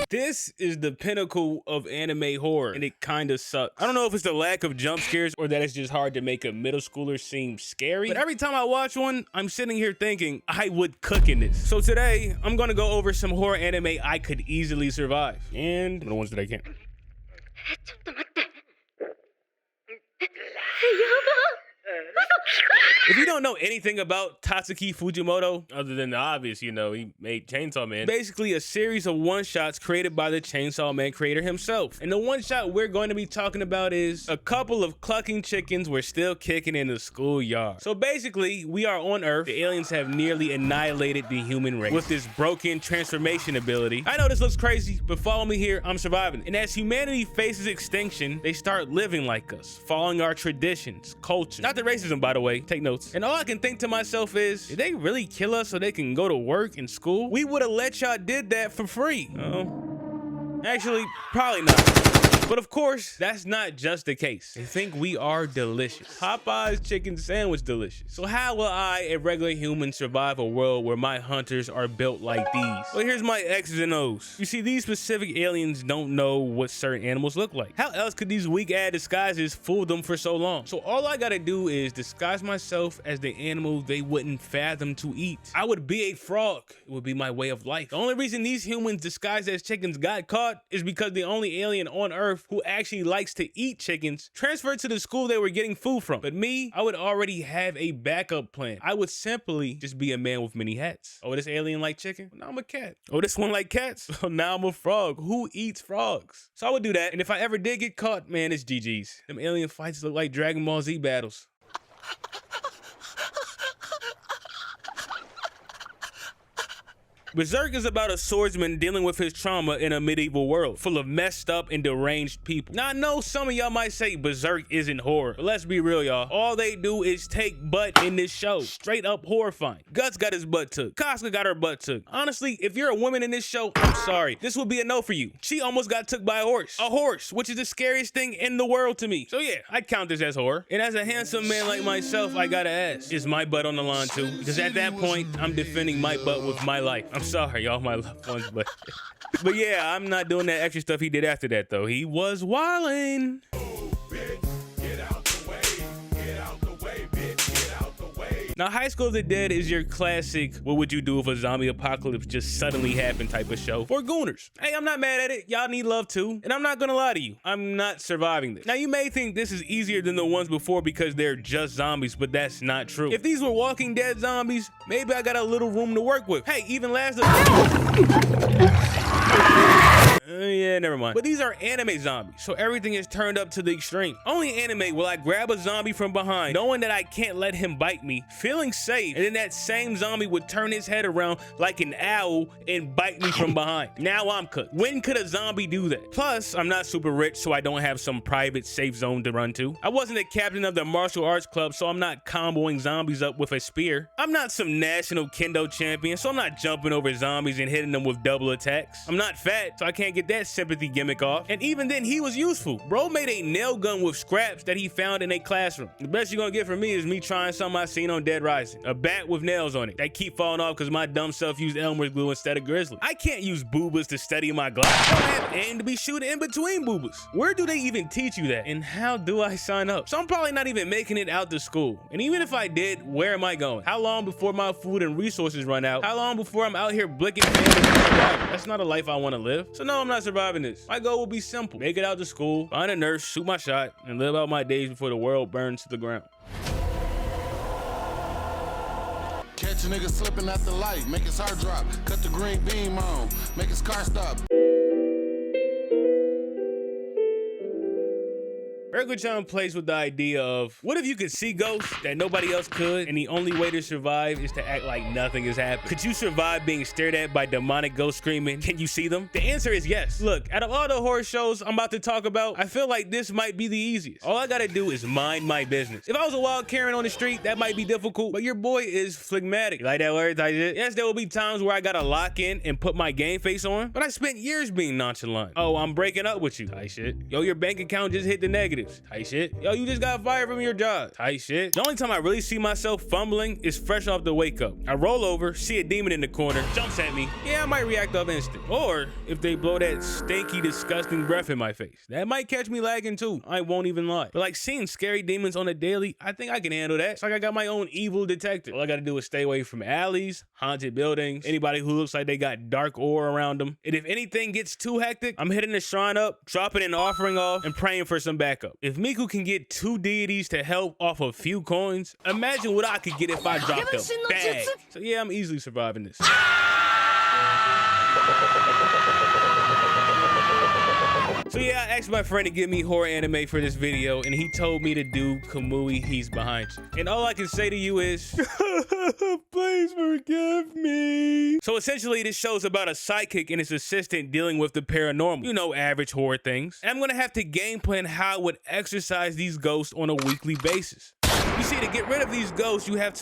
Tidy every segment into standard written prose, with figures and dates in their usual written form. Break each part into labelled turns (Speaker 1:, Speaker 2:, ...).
Speaker 1: This is the pinnacle of anime horror, and it kinda sucks. I don't know if it's the lack of jump scares or that it's just hard to make a middle schooler seem scary, but every time I watch one, I'm sitting here thinking I would cook in this. So today, I'm gonna go over some horror anime I could easily survive, and the ones that I can't. If you don't know anything about Tatsuki Fujimoto, other than the obvious, you know, he made Chainsaw Man, basically a series of one-shots created by the Chainsaw Man creator himself. And the one-shot we're going to be talking about is a couple of clucking chickens were still kicking in the schoolyard. So basically, we are on Earth. The aliens have nearly annihilated the human race with this broken transformation ability. I know this looks crazy, but follow me here, I'm surviving. And as humanity faces extinction, they start living like us, following our traditions, culture. Not the racism, by the way, take notes. And all I can think to myself is, did they really kill us so they can go to work and school? We would have let y'all did that for free. Actually, probably not. But of course, that's not just the case. They think we are delicious. Popeye's chicken sandwich delicious. So how will I, a regular human, survive a world where my hunters are built like these? Well, here's my X's and O's. You see, these specific aliens don't know what certain animals look like. How else could these weak-ass disguises fool them for so long? So all I gotta do is disguise myself as the animal they wouldn't fathom to eat. I would be a frog. It would be my way of life. The only reason these humans disguised as chickens got caught is because the only alien on Earth who actually likes to eat chickens transferred to the school they were getting food from. But me, I would already have a backup plan. I would simply just be a man with many hats. Oh, this alien like chicken? Well, now I'm a cat. Oh, this one like cats? Oh, now I'm a frog. Who eats frogs? So I would do that. And if I ever did get caught, man, it's GG's. Them alien fights look like Dragon Ball Z battles. Berserk is about a swordsman dealing with his trauma in a medieval world full of messed up and deranged people. Now I know some of y'all might say Berserk isn't horror, but let's be real, y'all. All they do is take butt in this show. Straight up horrifying. Guts got his butt took. Casca got her butt took. Honestly, if you're a woman in this show, I'm sorry. This would be a no for you. She almost got took by a horse. A horse, which is the scariest thing in the world to me. So yeah, I count this as horror. And as a handsome man like myself, I gotta ask, is my butt on the line too? Because at that point, I'm defending my butt with my life. I'm sorry, y'all, my loved ones, but yeah, I'm not doing that extra stuff he did after that, though. He was wildin'. Now, High School of the Dead is your classic, what would you do if a zombie apocalypse just suddenly happened type of show for gooners. Hey, I'm not mad at it. Y'all need love too. And I'm not gonna lie to you, I'm not surviving this. Now, you may think this is easier than the ones before because they're just zombies, but that's not true. If these were Walking Dead zombies, maybe I got a little room to work with. Hey, even last yeah, never mind. But these are anime zombies, so everything is turned up to the extreme. Only anime will I grab a zombie from behind, knowing that I can't let him bite me, feeling safe, and then that same zombie would turn his head around like an owl and bite me from behind. Now I'm cooked. When could a zombie do that? Plus, I'm not super rich, so I don't have some private safe zone to run to. I wasn't a captain of the martial arts club, so I'm not comboing zombies up with a spear. I'm not some national kendo champion, so I'm not jumping over zombies and hitting them with double attacks. I'm not fat, so I can't get that sympathy gimmick off. And even then, he was useful. Bro made a nail gun with scraps that he found in a classroom. The best you're gonna get from me is me trying something I seen on Dead Rising. A bat with nails on it that keep falling off because my dumb self used Elmer's glue instead of Grizzly. I can't use boobas to steady my glide. I don't have aim to be shooting in between boobas. Where do they even teach you that? And how do I sign up? So I'm probably not even making it out to school. And even if I did, where am I going? How long before my food and resources run out? How long before I'm out here blicking families and surviving? That's not a life I want to live. So no, I'm not surviving this. My goal will be simple. Make it out to school, find a nurse, shoot my shot, and live out my days before the world burns to the ground.
Speaker 2: Catch a nigga slipping at the light, make his heart drop, cut the green beam on, make his car stop.
Speaker 1: Ergo-chan plays with the idea of, what if you could see ghosts that nobody else could, and the only way to survive is to act like nothing has happened? Could you survive being stared at by demonic ghosts screaming, can you see them? The answer is yes. Look, out of all the horror shows I'm about to talk about, I feel like this might be the easiest. All I gotta do is mind my business. If I was a wild Karen on the street, that might be difficult, but your boy is phlegmatic. You like that word, type shit? Yes, there will be times where I gotta lock in and put my game face on, but I spent years being nonchalant. Oh, I'm breaking up with you, type shit. Yo, your bank account just hit the negatives. demons. Tight shit. Yo, you just got fired from your job. Tight shit. The only time I really see myself fumbling is fresh off the wake up. I roll over, see a demon in the corner, jumps at me. Yeah, I might react off instant. Or if they blow that stinky, disgusting breath in my face, that might catch me lagging too. I won't even lie. But like seeing scary demons on a daily, I think I can handle that. It's like I got my own evil detective. All I gotta do is stay away from alleys, haunted buildings, anybody who looks like they got dark aura around them. And if anything gets too hectic, I'm hitting the shrine up, dropping an offering off, and praying for some backup. If Miku can get 2 deities to help off a few coins, imagine what I could get if I dropped a bag. So yeah, I'm easily surviving this. So yeah, I asked my friend to give me horror anime for this video, and he told me to do Kamui, He's Behind You. And all I can say to you is, please forgive me. So essentially, this show's about a sidekick and his assistant dealing with the paranormal. You know, average horror things. And I'm gonna have to game plan how I would exorcise these ghosts on a weekly basis. You see, to get rid of these ghosts, you gotta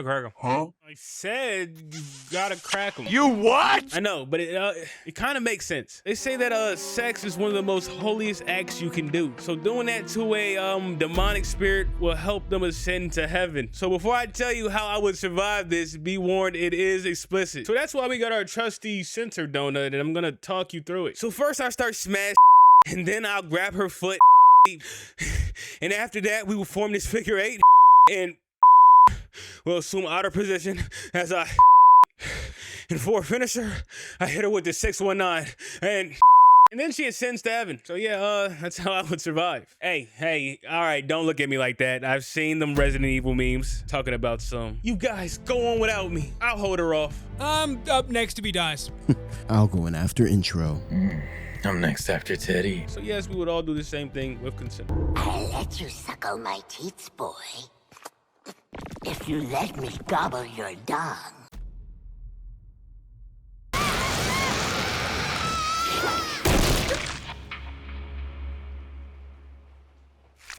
Speaker 1: crack them. Huh? I said you gotta crack them.
Speaker 3: You what?
Speaker 1: I know, but it kind of makes sense. They say that sex is one of the most holiest acts you can do. So doing that to a demonic spirit will help them ascend to heaven. So before I tell you how I would survive this, be warned, it is explicit. So that's why we got our trusty censor donut, and I'm gonna talk you through it. So first I start smashing, and then I'll grab her foot. And after that, we will form this figure 8 and we'll assume outer position as I, and for a finisher, I hit her with the 619 and then she ascends to heaven. So yeah, that's how I would survive. Hey, all right, don't look at me like that. I've seen them Resident Evil memes talking about some. You guys, go on without me. I'll hold her off.
Speaker 4: I'm up next if he dies.
Speaker 5: I'll go in after intro.
Speaker 6: I'm next after Teddy.
Speaker 1: So yes, we would all do the same thing with consent.
Speaker 7: I'll let you suckle my teats, boy, if you let me gobble your dung.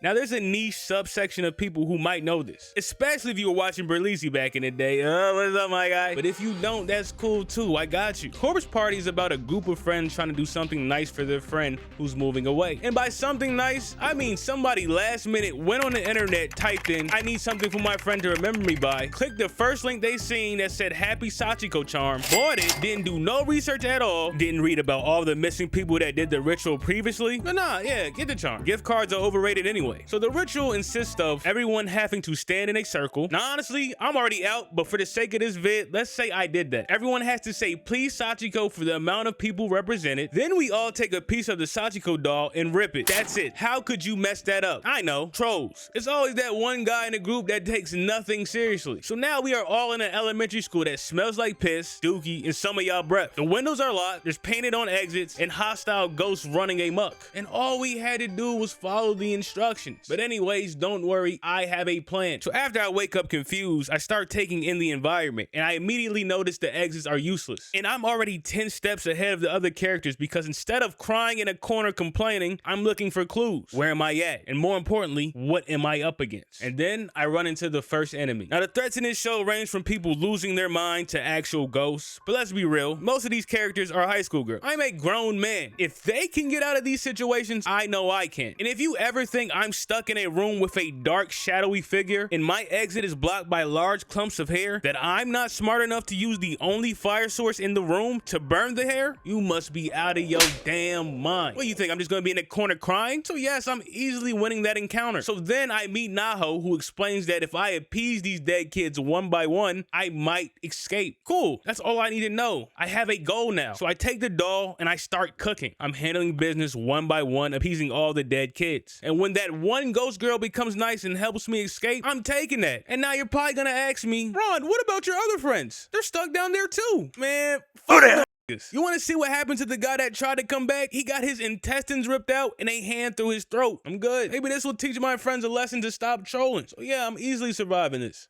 Speaker 1: Now, there's a niche subsection of people who might know this, especially if you were watching Berlisi back in the day. What's up, my guy? But if you don't, that's cool too. I got you. Corpse Party is about a group of friends trying to do something nice for their friend who's moving away. And by something nice, I mean somebody last minute went on the internet, typed in, I need something for my friend to remember me by, clicked the first link they seen that said Happy Sachiko Charm, bought it, didn't do no research at all, didn't read about all the missing people that did the ritual previously. But nah, yeah, get the charm. Gift cards are overrated anyway. So the ritual insists of everyone having to stand in a circle. Now, honestly, I'm already out, but for the sake of this vid, let's say I did that. Everyone has to say, please Sachiko for the amount of people represented. Then we all take a piece of the Sachiko doll and rip it. That's it. How could you mess that up? I know, trolls. It's always that one guy in the group that takes nothing seriously. So now we are all in an elementary school that smells like piss, dookie, and some of y'all breath. The windows are locked, there's painted on exits, and hostile ghosts running amok. And all we had to do was follow the instructions. But anyways, don't worry, I have a plan. So after I wake up confused, I start taking in the environment, and I immediately notice the exits are useless. And I'm already 10 steps ahead of the other characters because instead of crying in a corner complaining, I'm looking for clues. Where am I at? And more importantly, what am I up against? And then I run into the first enemy. Now the threats in this show range from people losing their mind to actual ghosts, but let's be real, most of these characters are high school girls. I'm a grown man. If they can get out of these situations, I know I can. And if you ever think I'm stuck in a room with a dark, shadowy figure and my exit is blocked by large clumps of hair, that I'm not smart enough to use the only fire source in the room to burn the hair, you must be out of your damn mind. What do you think, I'm just gonna be in the corner crying? So yes, I'm easily winning that encounter. So then I meet Naho, who explains that if I appease these dead kids one by one, I might escape. Cool, that's all I need to know. I have a goal now. So I take the doll and I start cooking. I'm handling business one by one, appeasing all the dead kids. And when that one ghost girl becomes nice and helps me escape, I'm taking that. And now you're probably gonna ask me, Ron, what about your other friends? They're stuck down there too. Man, fuck them. You want to see what happened to the guy that tried to come back? He got his intestines ripped out and a hand through his throat. I'm good. Maybe this will teach my friends a lesson to stop trolling. So yeah, I'm easily surviving this.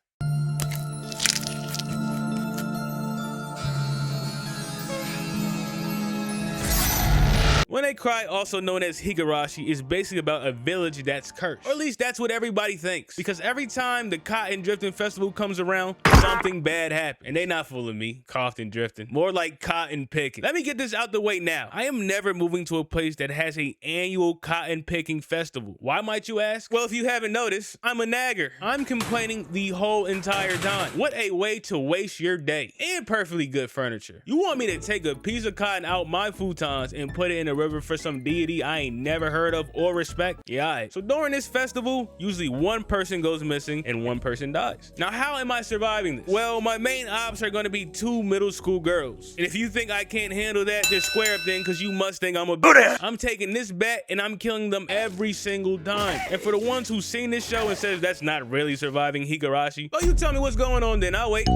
Speaker 1: When They Cry, also known as Higurashi, is basically about a village that's cursed. Or at least that's what everybody thinks. Because every time the Cotton Drifting Festival comes around, something bad happens. And they not fooling me, cotton drifting. More like cotton picking. Let me get this out the way now. I am never moving to a place that has an annual cotton picking festival. Why, might you ask? Well, if you haven't noticed, I'm a nagger. I'm complaining the whole entire time. What a way to waste your day. And perfectly good furniture. You want me to take a piece of cotton out my futons and put it in a river for some deity I ain't never heard of or respect? Yeah, all right. So during this festival, usually one person goes missing and one person dies. Now, how am I surviving this? Well, my main ops are gonna be 2 middle school girls. And if you think I can't handle that, just square up then, because you must think I'm a bitch. I'm taking this bet and I'm killing them every single time. And for the ones who've seen this show and says that's not really surviving Higurashi, well, you tell me what's going on then, I'll wait.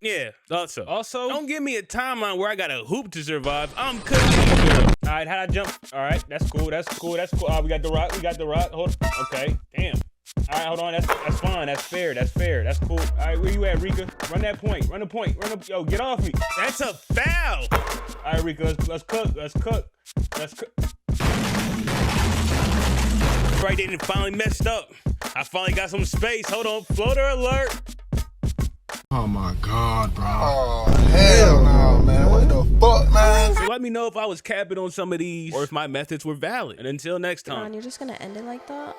Speaker 1: Yeah, thought so. Also, don't give me a timeline where I got a hoop to survive. I'm cooking. All right, how'd I jump? All right, that's cool, that's cool, that's cool. We got the rock, Hold on. Okay, damn. All right, hold on, that's fine, that's fair, that's cool. All right, where you at, Rika? Run that point, run the point, yo, get off me. That's a foul. All right, Rika, let's cook. Right, they finally messed up. I finally got some space. Hold on, floater alert.
Speaker 2: Oh my God, bro. Oh, hell no, man. What the fuck, man?
Speaker 1: So let me know if I was capping on some of these or if my methods were valid. And until next time.
Speaker 3: You're just gonna end it like that?